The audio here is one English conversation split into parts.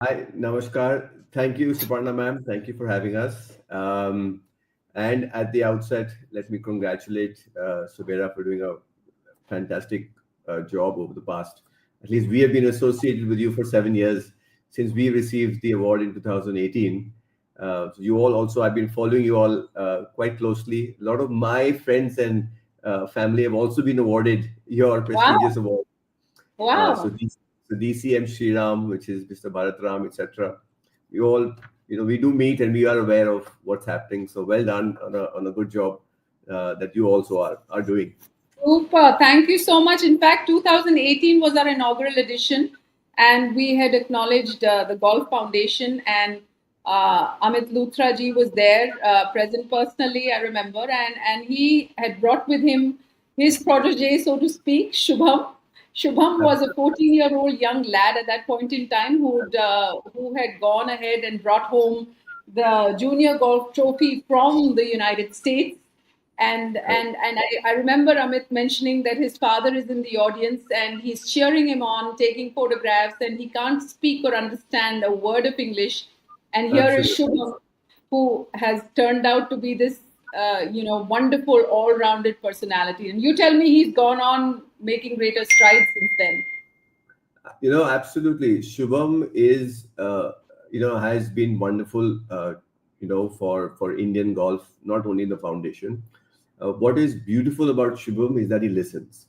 Hi, Namaskar. Thank you, Suparna ma'am. Thank you for having us. And at the outset, let me congratulate Subera for doing a fantastic job over the past. At least we have been associated with you for 7 years since we received the award in 2018. So you all also, I've been following you all quite closely. A lot of my friends and family have also been awarded your Wow, prestigious award. Uh, so, wow. D- so DCM Sriram, which is Mr. Bharatram, etc. We all, we do meet and we are aware of what's happening. So well done on a good job that you also are doing. Super. Thank you so much. In fact, 2018 was our inaugural edition, and we had acknowledged the Golf Foundation, and Amit Luthra ji was there, present personally, I remember, and he had brought with him his protege, so to speak, Shubham. Shubham was a Absolutely. 14-year-old young lad at that point in time who had gone ahead and brought home the junior golf trophy from the United States. Correct. I remember Amit mentioning that his father is in the audience and he's cheering him on, taking photographs, and he can't speak or understand a word of English. And here is Absolutely. Shubham, who has turned out to be this, wonderful all-rounded personality. And you tell me he's gone on making greater strides since then. Absolutely. Shubham has been wonderful, for Indian golf, not only in the foundation. What is beautiful about Shubham is that he listens.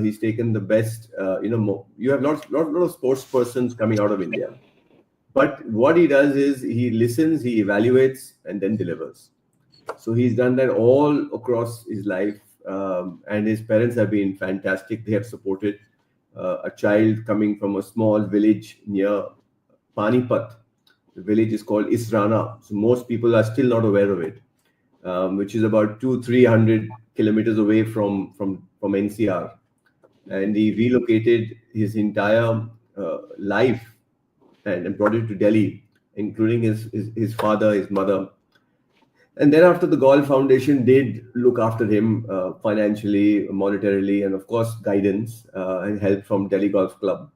He's taken the best, you have lot of sports persons coming out of India. But what he does is he listens, he evaluates, and then delivers. So he's done that all across his life, and his parents have been fantastic. They have supported a child coming from a small village near Panipat. The village is called Israna. So most people are still not aware of it, which is about 200-300 kilometers away from NCR. And he relocated his entire life and brought it to Delhi, including his father, his mother. And then after the Golf Foundation did look after him financially, monetarily, and of course guidance and help from Delhi Golf Club,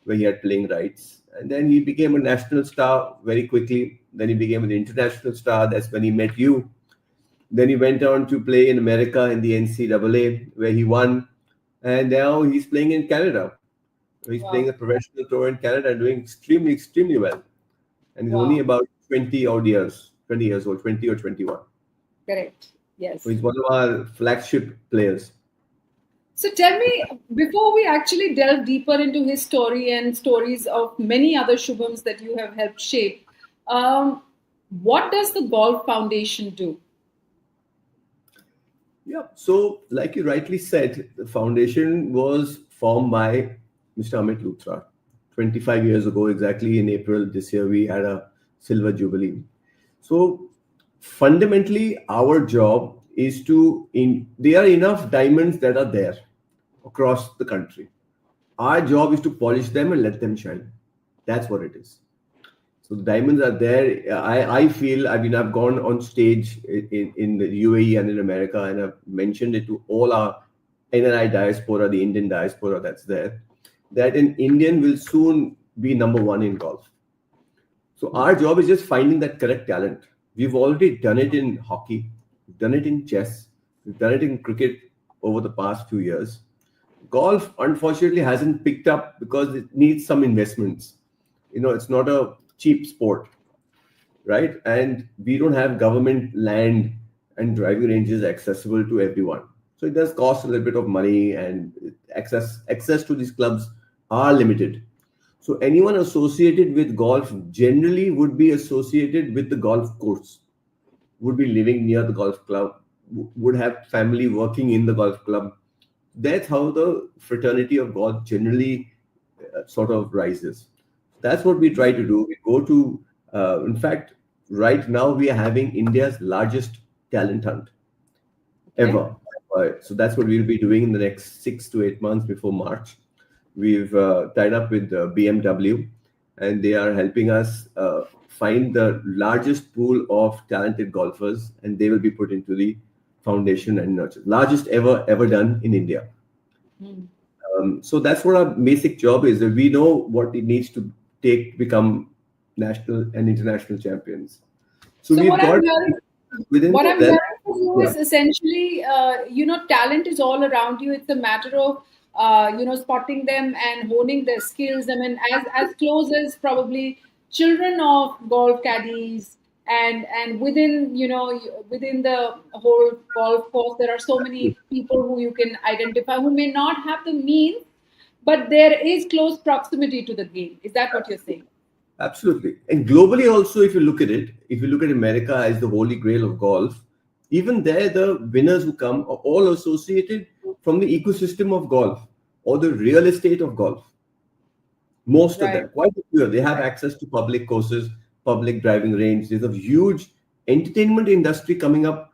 where he had playing rights. And then he became a national star very quickly. Then he became an international star. That's when he met you. Then he went on to play in America in the NCAA, where he won. And now he's playing in Canada. He's playing Wow, a professional tour in Canada and doing extremely, extremely well. And he's only wow, about 20 odd years, 20 years old, 20 or 21. correct. So Yes. he's one of our flagship players. So tell me, before we actually delve deeper into his story and stories of many other Shubhams that you have helped shape, um, what does the Golf Foundation do? Yeah. So, like you rightly said, the foundation was formed by Mr. Amit Luthra 25 years ago, exactly in April this year. We had a silver jubilee. So, fundamentally, our job is there are enough diamonds that are there across the country. Our job is to polish them and let them shine. That's what it is. So the diamonds are there. I feel, I mean, I've gone on stage in the UAE and in America, and I've mentioned it to all our NNI diaspora, the Indian diaspora that's there, that an Indian will soon be number one in golf. So our job is just finding that correct talent. We've already done it in hockey, we've done it in chess, we've done it in cricket over the past few years. Golf, unfortunately, hasn't picked up because it needs some investments. It's not a cheap sport, right? And we don't have government land and driving ranges accessible to everyone. So it does cost a little bit of money, and access to these clubs are limited. So anyone associated with golf generally would be associated with the golf course, would be living near the golf club, would have family working in the golf club. That's how the fraternity of golf generally sort of rises. That's what we try to do. We go to, in fact, right now we are having India's largest talent hunt Okay. ever. So that's what we'll be doing in the next 6 to 8 months before March. We've tied up with BMW, and they are helping us find the largest pool of talented golfers, and they will be put into the foundation and nurture. Largest ever done in India. Hmm. So that's what our basic job is. That we know what it needs to become national and international champions. So So we've what I'm got hearing, within what the I'm wealth. hearing from you Yeah, is essentially, talent is all around you. It's a matter of, spotting them and honing their skills. I mean, as close as probably children of golf caddies, and within, within the whole golf course, there are so many people who you can identify who may not have the means, but there is close proximity to the game. Is that what you're saying? absolutely. And globally also, if you look at it, if you look at America as the holy grail of golf, even there, the winners who come are all associated from the ecosystem of golf or the real estate of golf. Most of Right. them, quite a few, they have access to public courses, public driving range. There's a huge entertainment industry coming up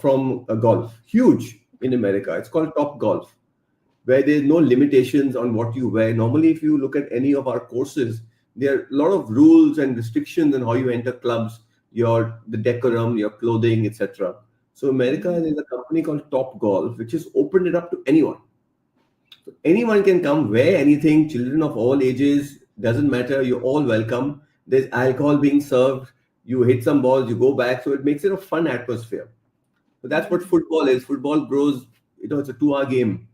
from golf, huge in America. It's called Top Golf, where there's no limitations on what you wear. Normally, if you look at any of our courses, there are a lot of rules and restrictions on how you enter clubs, the decorum, your clothing, etc. So America is a company called Top Golf, which has opened it up to anyone. So anyone can come, wear anything, children of all ages, doesn't matter, you're all welcome. There's alcohol being served, you hit some balls, you go back. So it makes it a fun atmosphere. So that's what football is. Football grows, it's a 2 hour game.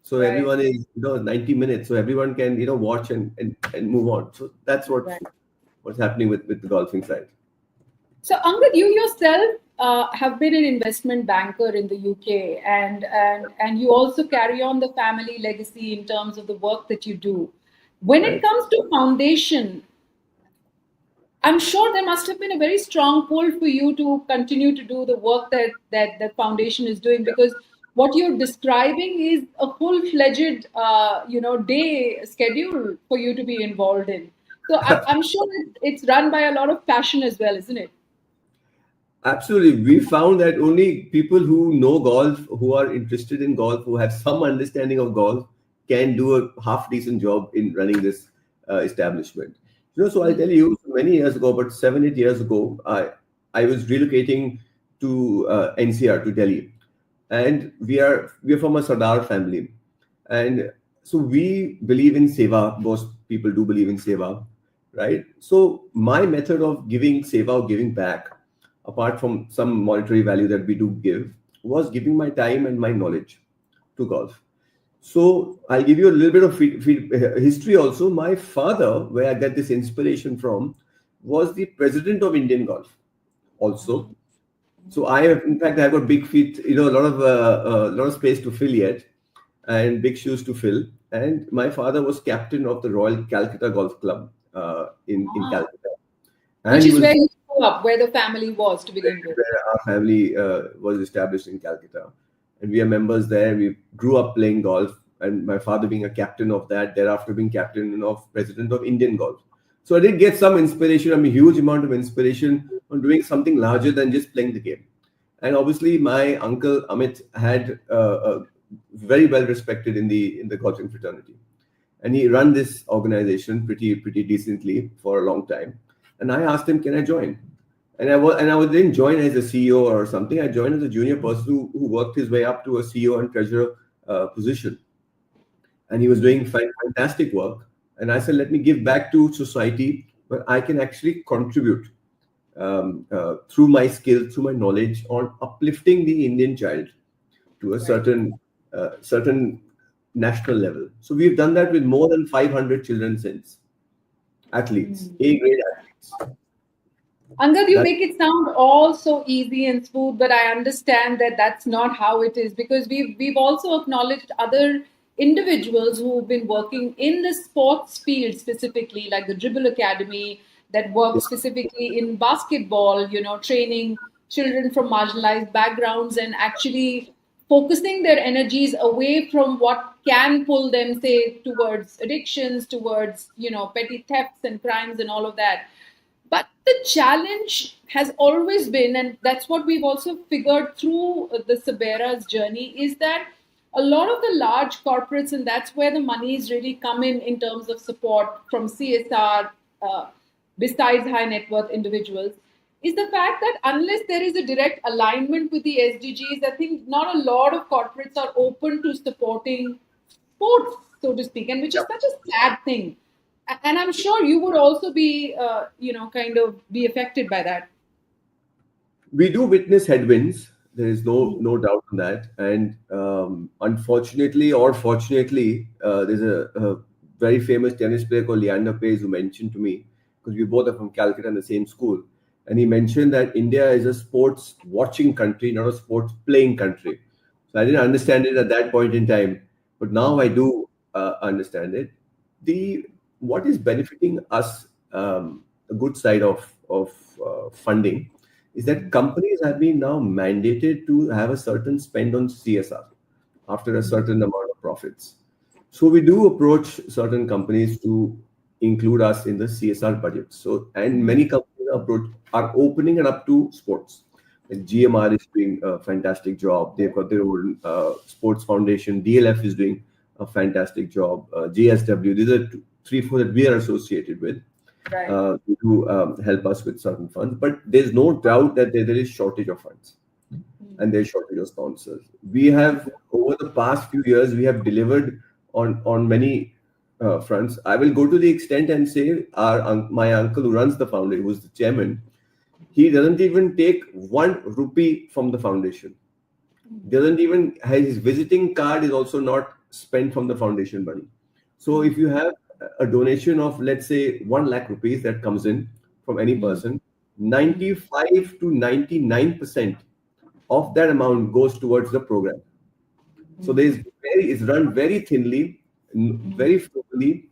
So Right. everyone is, 90 minutes. So everyone can, watch and move on. So that's Right. what's happening with the golfing side. So, Angad, you yourself have been an investment banker in the UK, and you also carry on the family legacy in terms of the work that you do. When it Right. comes to foundation, I'm sure there must have been a very strong pull for you to continue to do the work that foundation is doing, because what you're describing is a full-fledged, day schedule for you to be involved in. So I'm sure it's run by a lot of passion as well, isn't it? Absolutely. We found that only people who know golf, who are interested in golf, who have some understanding of golf, can do a half decent job in running this establishment. So I'll tell you, many years ago, about 7, 8 years ago, I was relocating to NCR, to Delhi, and we are from a Sardar family, and so we believe in seva. Most people do believe in seva, right? So my method of giving seva, or giving back, apart from some monetary value that we do give, was giving my time and my knowledge to golf. So I'll give you a little bit of history also. My father, where I get this inspiration from, was the president of Indian Golf also. So I have, in fact, I've got big feet, a lot of space to fill yet, and big shoes to fill. And my father was captain of the Royal Calcutta Golf Club in Ah, Calcutta, and which he is was where you grew up, where the family was to begin with. where our family was established in Calcutta, and we are members there. We grew up playing golf, and my father being a captain of that, thereafter being captain of president of Indian Golf. So I did get some inspiration, a huge amount of inspiration on doing something larger than just playing the game. And obviously, my uncle Amit had very well respected in the golfing fraternity, and he ran this organization pretty decently for a long time. And I asked him, "Can I join?" And I didn't join as a CEO or something. I joined as a junior person who worked his way up to a CEO and treasurer position, and he was doing fantastic work. And I said, "Let me give back to society, where I can actually contribute through my skill, through my knowledge, on uplifting the Indian child to a Right. certain national level." So we've done that with more than 500 children since, athletes, A grade athletes. Angad, you That make it sound all so easy and smooth, but I understand that that's not how it is, because we've also acknowledged other individuals who've been working in the sports field specifically, like the Dribble Academy that works specifically in basketball, training children from marginalized backgrounds and actually focusing their energies away from what can pull them, say, towards addictions, towards, petty thefts and crimes and all of that. But the challenge has always been, and that's what we've also figured through the Sabera's journey, is that a lot of the large corporates, and that's where the monies really come in terms of support from CSR, besides high net worth individuals, is the fact that unless there is a direct alignment with the SDGs, I think not a lot of corporates are open to supporting sports, so to speak, and which is such a sad thing. And I'm sure you would also be, kind of be affected by that. We do witness headwinds. There is no doubt on that. And unfortunately or fortunately, there's a very famous tennis player called Leander Paes who mentioned to me, because we both are from Calcutta and the same school, and he mentioned that India is a sports watching country, not a sports playing country. So I didn't understand it at that point in time, but now I do understand it. The What is benefiting us, a good side of funding, is that companies have been now mandated to have a certain spend on CSR after a certain amount of profits. So we do approach certain companies to include us in the CSR budget. So, and many companies are opening it up to sports. Like GMR is doing a fantastic job. They've got their own sports foundation. DLF is doing a fantastic job. JSW, these are three, four that we are associated with, Right. to help us with certain funds. But there's no doubt that there is shortage of funds and there's shortage of sponsors. We have, over the past few years, we have delivered on many fronts. I will go to the extent and say my uncle who runs the foundation, who's the chairman, he doesn't even take 1 rupee from the foundation. Doesn't even, his visiting card is also not spent from the foundation money. So if you have a donation of, let's say, 1 lakh rupees that comes in from any person, 95 to 99% of that amount goes towards the program. So it's run very thinly, very frugally,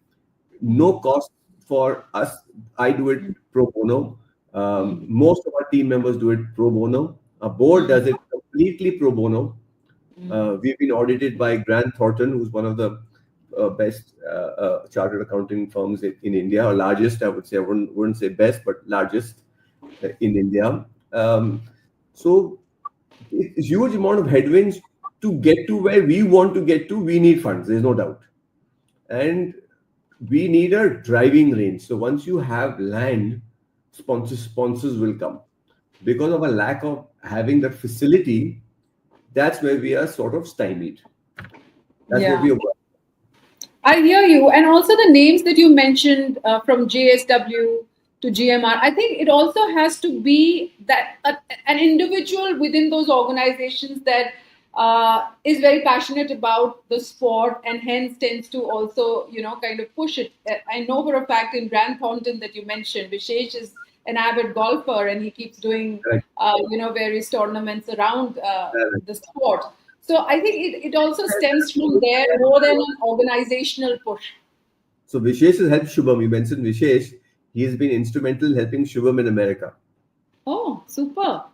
no cost for us. I do it pro bono. Most of our team members do it pro bono. Our board does it completely pro bono. We've been audited by Grant Thornton, who's one of the best chartered accounting firms in India, or largest, I would say. I wouldn't say best, but largest in India. So it's huge amount of headwinds to get to where we want to get to. We need funds, there's no doubt. And we need a driving range. So once you have land, sponsors will come. Because of a lack of having that facility, that's where we are sort of stymied. That's where we are. I hear you. And also the names that you mentioned, from JSW to GMR, I think it also has to be that an individual within those organizations that is very passionate about the sport and hence tends to also, kind of push it. I know for a fact in Grant Thornton that you mentioned, Vishesh is an avid golfer and he keeps doing, various tournaments around the sport. So I think it also stems from there more than an organizational push. So Vishesh has helped Shubham. You mentioned Vishesh. He has been instrumental in helping Shubham in America. Oh, super.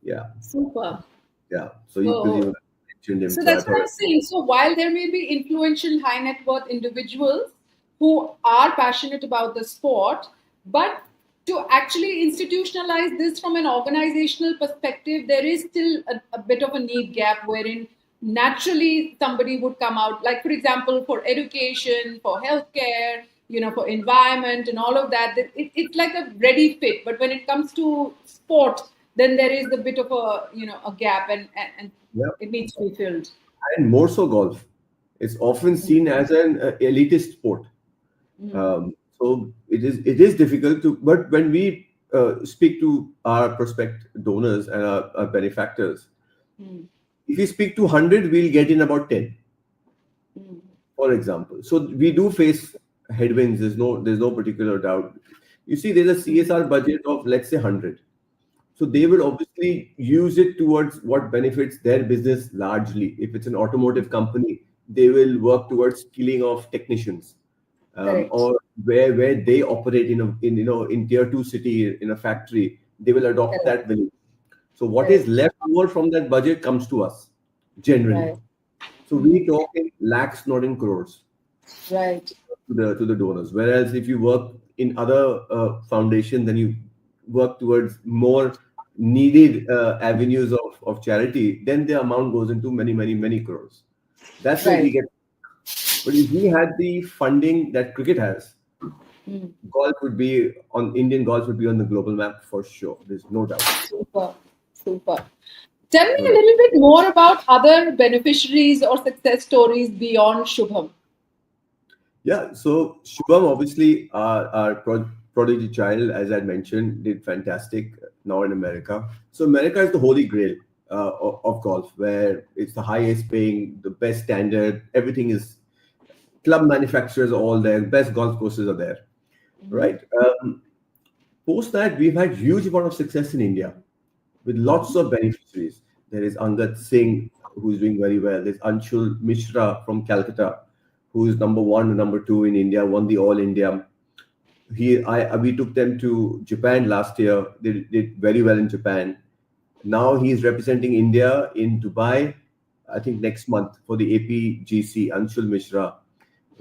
Yeah. Super. Yeah. So you mentioned him. So that's what I'm saying. So while there may be influential high net worth individuals who are passionate about the sport, but to actually institutionalize this from an organizational perspective, there is still a bit of a need gap wherein naturally somebody would come out, like, for example, for education, for healthcare, for environment and all of that. It's like a ready fit. But when it comes to sport, then there is a bit of a gap and it needs to be filled. And more so golf. It's often seen as an elitist sport. So it is difficult to, but when we speak to our prospect donors and our benefactors, if we speak to 100, we'll get in about 10, for example. So we do face headwinds. There's no particular doubt. You see, there's a CSR budget of, let's say, 100. So they will obviously use it towards what benefits their business largely. If it's an automotive company, they will work towards skilling of technicians. Or where they operate in tier 2 city in a factory, they will adopt that village. So what is left over from that budget comes to us generally. So we talk in lakhs, not in crores. Right. To the donors. Whereas if you work in other foundations, then you work towards more needed avenues of charity, then the amount goes into many crores. That's where we get. But if we had the funding that cricket has, golf would be Indian golf would be on the global map for sure. There's no doubt. Super. Tell me a little bit more about other beneficiaries or success stories beyond Shubham. Yeah, so Shubham, obviously, our prodigy child, as I mentioned, did fantastic now in America. So America is the holy grail of golf, where it's the highest paying, the best standard. Everything is club manufacturers are all there, best golf courses are there, Mhm. right? Post that, we've had huge amount of success in India with lots of beneficiaries. There is Angad Singh, who's doing very well. There's Anshul Mishra from Calcutta, who is number one and number two in India, won the All India. We took them to Japan last year. They did very well in Japan. Now he's representing India in Dubai, I think next month for the APGC. Anshul Mishra.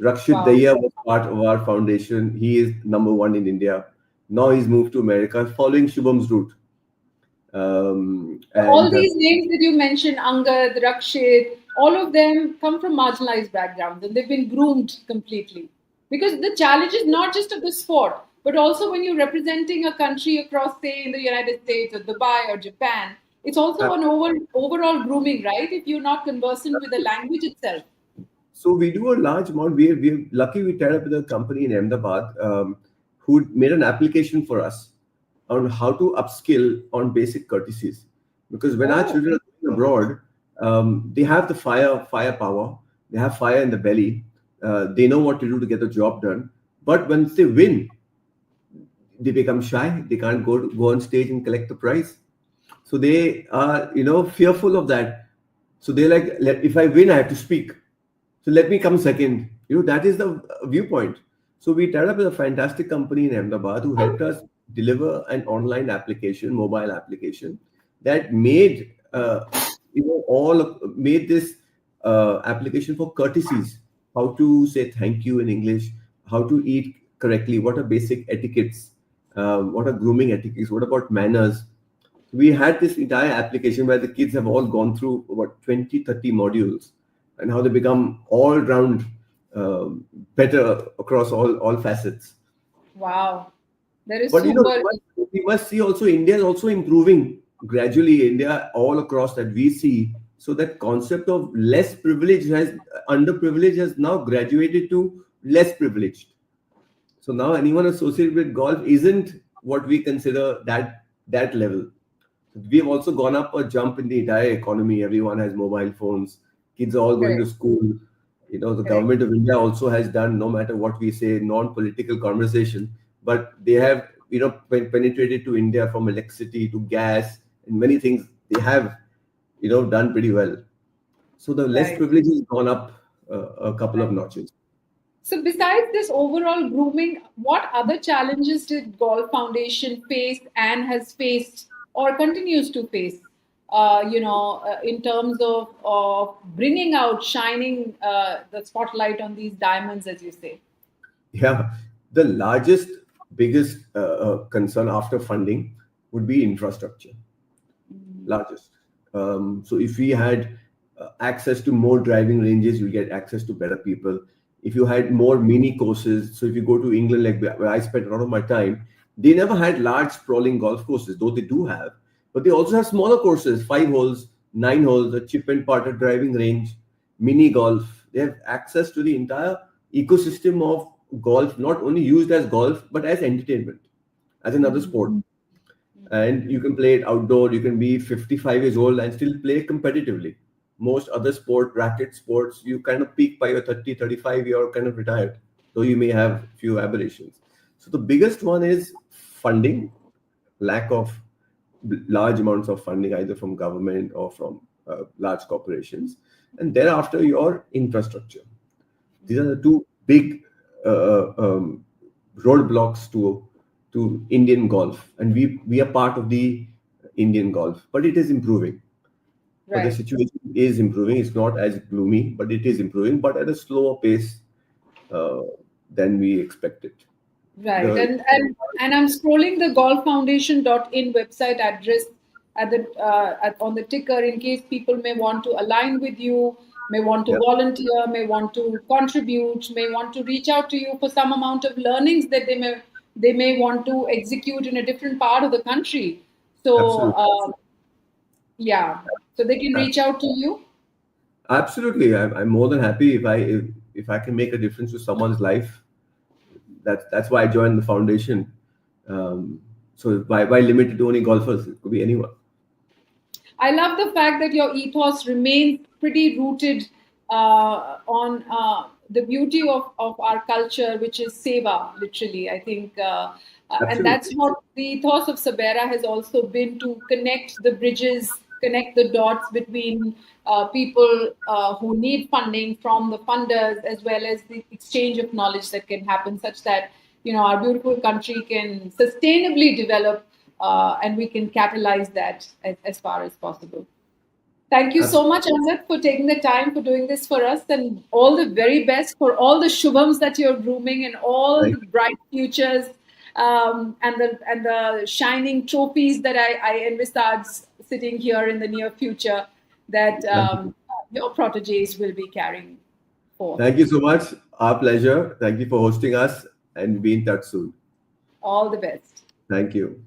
Rakshit Wow. Daya was part of our foundation. He is number one in India. Now he's moved to America, following Shubham's route. So all And these names that you mentioned, Angad, Rakshit, all of them come from marginalized backgrounds and they've been groomed completely. Because the challenge is not just of the sport, but also when you're representing a country across, say, in the United States or Dubai or Japan, it's also an overall grooming, right? If you're not conversant with the language itself. so we do a large amount. We're lucky we tied up with a company in Ahmedabad who made an application for us on how to upskill on basic courtesies. Because when our Oh, children are going abroad, they have the firepower, they have fire in the belly, they know what to do to get the job done. But once they win, they become shy. They can't go on stage and collect the prize. So they are, fearful of that. So they're like, if I win, I have to speak. So let me come second. That is the viewpoint. So we tied up with a fantastic company in Ahmedabad who helped us deliver an online application, mobile application that made made this application for courtesies, how to say thank you in English, how to eat correctly, what are basic etiquettes, what are grooming etiquettes, what about manners. We had this entire application where the kids have all gone through what 20, 30 modules and how they become all round better across all facets. wow. That is But super. we must see also India is also improving gradually. India all across that we see. So that concept of less privilege has underprivileged has now graduated to less privileged. So now anyone associated with golf isn't what we consider that level. We've also gone up a jump in the entire economy. Everyone has mobile phones. Kids are all going to Correct, school. The correct. government of India also has done, no matter what we say, non-political conversation, but they have, penetrated to India from electricity to gas and many things. They have, done pretty well. So the less Right. privilege has gone up a couple of Right. notches. So, besides this overall grooming, what other challenges did Golf Foundation face and has faced or continues to face? In terms of bringing out, shining the spotlight on these diamonds, as you say. Yeah, the biggest concern after funding would be infrastructure. Largest. So if we had access to more driving ranges, you get access to better people. If you had more mini courses, so if you go to England, like where I spent a lot of my time, they never had large sprawling golf courses, though they do have, but they also have smaller courses, 5 holes, 9 holes, a chip and putter driving range, mini golf. They have access to the entire ecosystem of golf, not only used as golf, but as entertainment, as another sport. And you can play it outdoor. You can be 55 years old and still play competitively. Most other racket sports, you kind of peak by your 30, 35, you're kind of retired, though you may have few aberrations. So the biggest one is funding, lack of large amounts of funding, either from government or from large corporations. And thereafter, your infrastructure. These are the two big roadblocks to Indian golf, and we are part of the Indian golf, but it is improving. But the Right. situation is improving. It's not as gloomy, but it is improving, but at a slower pace uh, than we expected. Right. The And I'm scrolling the golffoundation.in website address on the ticker in case people may want to align with you, may want to Yeah, volunteer, may want to contribute, may want to reach out to you for some amount of learnings that they may want to execute in a different part of the country. So absolutely. yeah, so they can Ab- reach out to you. Absolutely. I'm more than happy if if I can make a difference to someone's life, that's why I joined the foundation. So why limit it to only golfers? It could be anyone. I love the fact that your ethos remains pretty rooted on the beauty of our culture, which is seva, literally. I think, and that's Absolutely. what the ethos of Sabera has also been, to connect the bridges, connect the dots between people who need funding from the funders, as well as the exchange of knowledge that can happen, such that our beautiful country can sustainably develop, and we can catalyze that as far as possible. Thank you so much, Angad, for taking the time for doing this for us, and all the very best for all the shubhams that you're grooming, and all the Absolutely. bright futures, and the shining trophies that I envisage sitting here in the near future, that your proteges will be carrying forth. Thank you so much. Our pleasure. Thank you for hosting us, and be in touch soon. All the best. Thank you.